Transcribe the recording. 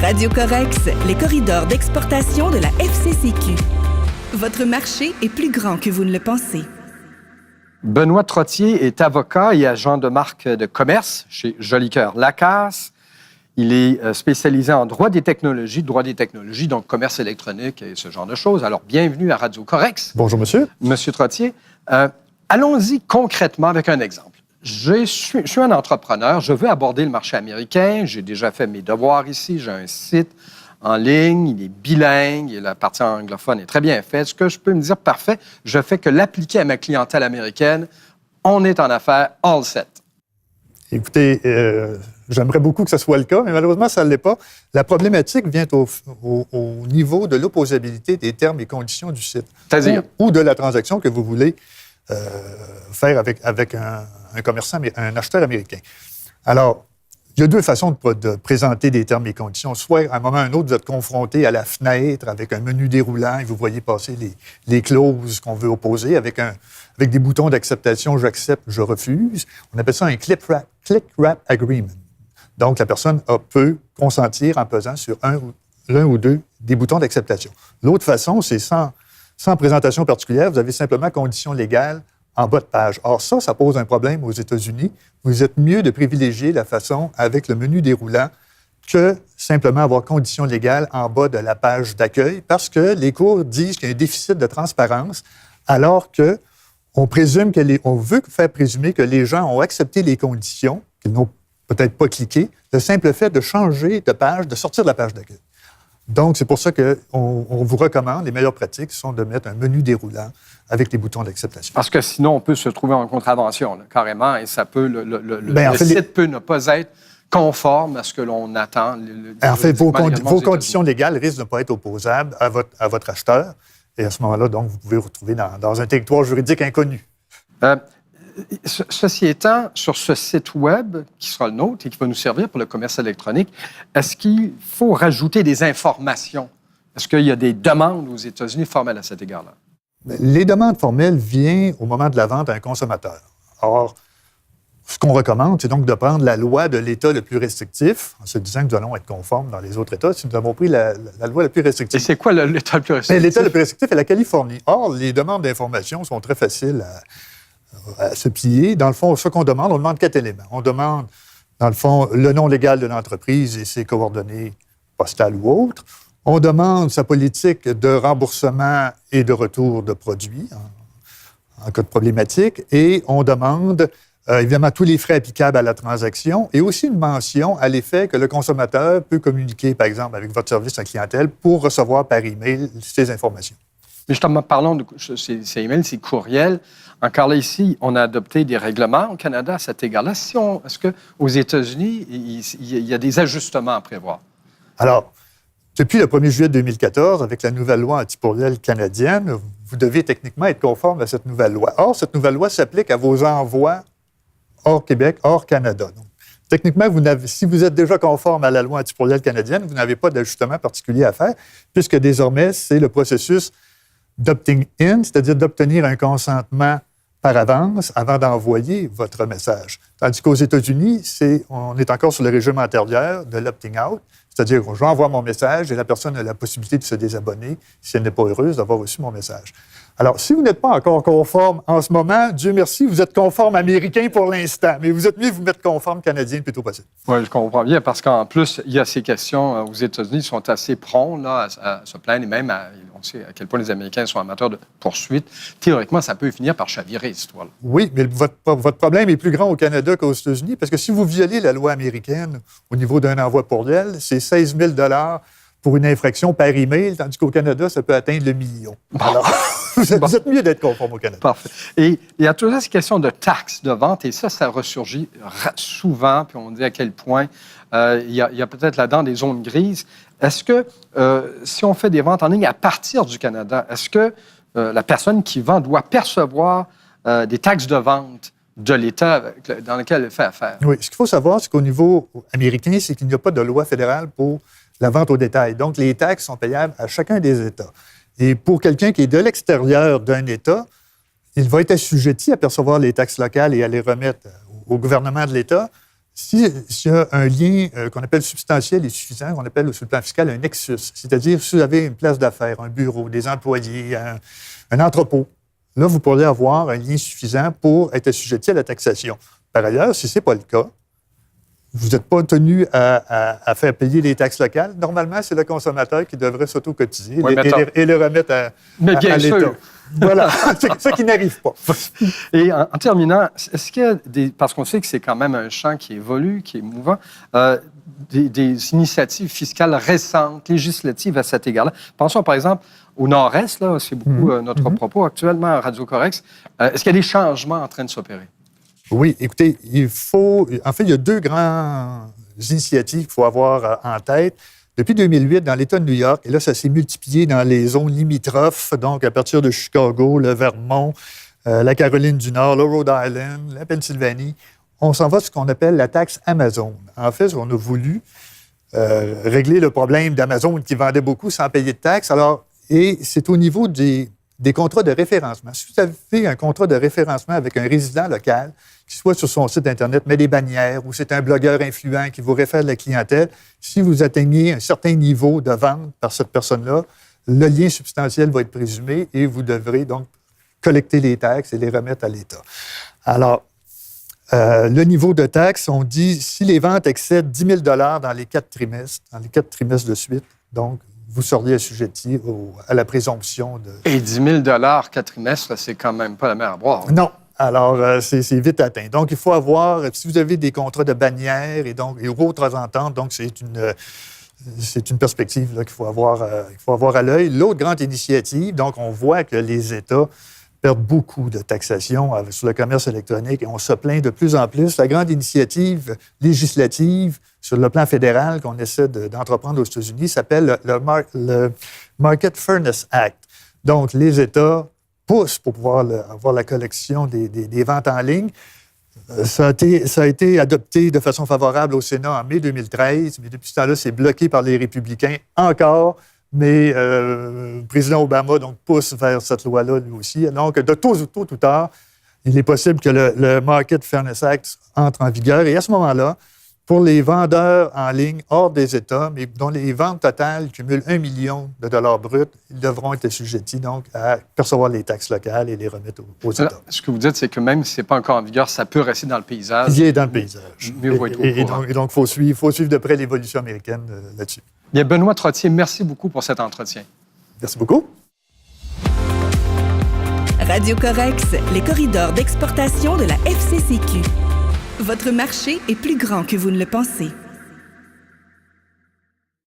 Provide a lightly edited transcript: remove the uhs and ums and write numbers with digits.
Radio Corex, les corridors d'exportation de la FCCQ. Votre marché est plus grand que vous ne le pensez. Benoît Trottier est avocat et agent de marque de commerce chez Jolicoeur Lacasse. Il est spécialisé en droit des technologies, donc commerce électronique et ce genre de choses. Alors, bienvenue à Radio Corex. Bonjour, monsieur. Monsieur Trottier, allons-y concrètement avec un exemple. Je suis un entrepreneur, je veux aborder le marché américain, j'ai déjà fait mes devoirs ici, j'ai un site en ligne, il est bilingue, et la partie anglophone est très bien faite. Est-ce que je peux me dire, parfait, je fais que l'appliquer à ma clientèle américaine, on est en affaires all set? Écoutez, j'aimerais beaucoup que ce soit le cas, mais malheureusement, ça ne l'est pas. La problématique vient au niveau de l'opposabilité des termes et conditions du site. C'est-à-dire? Ou de la transaction que vous voulez faire avec un commerçant, un acheteur américain. Alors, il y a deux façons de présenter des termes et conditions. Soit, à un moment ou à un autre, vous êtes confronté à la fenêtre avec un menu déroulant et vous voyez passer les clauses qu'on veut opposer avec des boutons d'acceptation, j'accepte, je refuse. On appelle ça un click wrap agreement. Donc, la personne peut consentir en pesant sur l'un ou deux des boutons d'acceptation. L'autre façon, c'est sans présentation particulière, vous avez simplement conditions légales en bas de page. Or, ça pose un problème aux États-Unis. Vous êtes mieux de privilégier la façon avec le menu déroulant que simplement avoir conditions légales en bas de la page d'accueil parce que les cours disent qu'il y a un déficit de transparence alors qu'on veut faire présumer que les gens ont accepté les conditions, qu'ils n'ont peut-être pas cliqué, le simple fait de changer de page, de sortir de la page d'accueil. Donc, c'est pour ça qu'on vous recommande, les meilleures pratiques sont de mettre un menu déroulant avec les boutons d'acceptation. Parce que sinon, on peut se trouver en contravention, là, carrément, et ça peut, le site peut ne pas être conforme à ce que l'on attend. En fait, vos conditions légales risquent de ne pas être opposables à votre acheteur, et à ce moment-là, donc, vous pouvez vous retrouver dans un territoire juridique inconnu. Ceci étant, sur ce site Web qui sera le nôtre et qui va nous servir pour le commerce électronique, est-ce qu'il faut rajouter des informations? Est-ce qu'il y a des demandes aux États-Unis formelles à cet égard-là? Les demandes formelles viennent au moment de la vente à un consommateur. Or, ce qu'on recommande, c'est donc de prendre la loi de l'État le plus restrictif, en se disant que nous allons être conformes dans les autres États si nous avons pris la loi la plus restrictive. Et c'est quoi l'État le plus restrictif? L'État le plus restrictif est la Californie. Or, les demandes d'information sont très faciles à se plier. Dans le fond, ce qu'on demande, on demande 4 éléments. On demande, dans le fond, le nom légal de l'entreprise et ses coordonnées postales ou autres. On demande sa politique de remboursement et de retour de produits en cas de problématique. Et on demande, évidemment, tous les frais applicables à la transaction et aussi une mention à l'effet que le consommateur peut communiquer, par exemple, avec votre service à clientèle pour recevoir par email ces informations. Mais justement, parlons de ces emails, ces courriels. Encore là, ici, on a adopté des règlements au Canada à cet égard-là. Est-ce qu'aux États-Unis, il y a des ajustements à prévoir? Alors, depuis le 1er juillet 2014, avec la nouvelle loi antipourriel canadienne, vous devez techniquement être conforme à cette nouvelle loi. Or, cette nouvelle loi s'applique à vos envois hors Québec, hors Canada. Donc, techniquement, si vous êtes déjà conforme à la loi antipourriel canadienne, vous n'avez pas d'ajustement particulier à faire, puisque désormais, c'est le processus d'opting in, c'est-à-dire d'obtenir un consentement par avance avant d'envoyer votre message. Tandis qu'aux États-Unis, on est encore sur le régime antérieur de l'opting out, c'est-à-dire que j'envoie mon message et la personne a la possibilité de se désabonner si elle n'est pas heureuse d'avoir reçu mon message. Alors, si vous n'êtes pas encore conforme en ce moment, Dieu merci, vous êtes conforme américain pour l'instant, mais vous êtes mieux de vous mettre conforme canadien le plus tôt possible. Oui, je comprends bien, parce qu'en plus, il y a ces questions aux États-Unis qui sont assez prompts là, à se plaindre, et même on sait à quel point les Américains sont amateurs de poursuites. Théoriquement, ça peut finir par chavirer, cette histoire-là. Oui, mais votre problème est plus grand au Canada qu'aux États-Unis, parce que si vous violez la loi américaine au niveau d'un envoi courriel, c'est 16 000 $ pour une infraction par email, tandis qu'au Canada, ça peut atteindre le million. Alors, vous êtes mieux d'être conforme au Canada. Parfait. Et il y a toujours ces questions de taxes de vente, et ça ressurgit souvent, puis on dit à quel point il y a peut-être là-dedans des zones grises. Est-ce que, si on fait des ventes en ligne à partir du Canada, est-ce que la personne qui vend doit percevoir des taxes de vente de l'État dans lequel elle fait affaire? Oui. Ce qu'il faut savoir, c'est qu'au niveau américain, c'est qu'il n'y a pas de loi fédérale pour la vente au détail. Donc, les taxes sont payables à chacun des États. Et pour quelqu'un qui est de l'extérieur d'un État, il va être assujetti à percevoir les taxes locales et à les remettre au gouvernement de l'État. s'il y a un lien qu'on appelle substantiel et suffisant, qu'on appelle sur le plan fiscal un nexus, c'est-à-dire si vous avez une place d'affaires, un bureau, des employés, un entrepôt, là, vous pourriez avoir un lien suffisant pour être assujetti à la taxation. Par ailleurs, si ce n'est pas le cas, vous n'êtes pas tenu à faire payer les taxes locales. Normalement, c'est le consommateur qui devrait s'auto-cotiser et le remettre à l'État. Sûr. Voilà, ce qui n'arrive pas. Et en terminant, est-ce qu'il y a parce qu'on sait que c'est quand même un champ qui évolue, qui est mouvant, des initiatives fiscales récentes, législatives à cet égard-là? Pensons par exemple au Nord-Est, là, c'est beaucoup notre propos actuellement à Radio Correx. Est-ce qu'il y a des changements en train de s'opérer? Oui, écoutez, il y a deux grandes initiatives qu'il faut avoir en tête. Depuis 2008, dans l'État de New York, et là, ça s'est multiplié dans les zones limitrophes, donc à partir de Chicago, le Vermont, la Caroline du Nord, le Rhode Island, la Pennsylvanie, on s'en va sur ce qu'on appelle la taxe Amazon. En fait, on a voulu régler le problème d'Amazon qui vendait beaucoup sans payer de taxes. Alors, et c'est au niveau des contrats de référencement. Si vous avez un contrat de référencement avec un résident local, qui soit sur son site Internet, met des bannières, ou c'est un blogueur influent qui vous réfère de la clientèle, si vous atteignez un certain niveau de vente par cette personne-là, le lien substantiel va être présumé et vous devrez donc collecter les taxes et les remettre à l'État. Alors, le niveau de taxe, on dit, si les ventes excèdent 10 000 dans les 4 trimestres de suite, donc vous seriez assujetti à la présomption de... Et 10 000 4 trimestres, c'est quand même pas la mer à boire. Non. Alors, c'est vite atteint. Donc, il faut avoir, si vous avez des contrats de bannières et autres ententes, donc c'est une perspective là, qu'il faut avoir à l'œil. L'autre grande initiative, donc on voit que les États perdent beaucoup de taxation sur le commerce électronique et on se plaint de plus en plus. La grande initiative législative sur le plan fédéral qu'on essaie d'entreprendre aux États-Unis s'appelle le Market Fairness Act. Donc, les États poussent pour pouvoir avoir la collection des ventes en ligne. Ça a été adopté de façon favorable au Sénat en mai 2013, mais depuis ce temps-là, c'est bloqué par les républicains encore. Mais le président Obama donc, pousse vers cette loi-là, lui aussi. Donc, de tôt ou tard, il est possible que le Market Fairness Act entre en vigueur. Et à ce moment-là, pour les vendeurs en ligne hors des États, mais dont les ventes totales cumulent 1 million de dollars bruts, ils devront être assujettis donc à percevoir les taxes locales et les remettre aux États. Alors, ce que vous dites, c'est que même si ce n'est pas encore en vigueur, ça peut rester dans le paysage. Il est dans le paysage. Mieux vaut être au courant. Et donc, il faut suivre de près l'évolution américaine là-dessus. Bien, Benoît Trottier, merci beaucoup pour cet entretien. Merci beaucoup. Radio Correx, les corridors d'exportation de la FCCQ. Votre marché est plus grand que vous ne le pensez.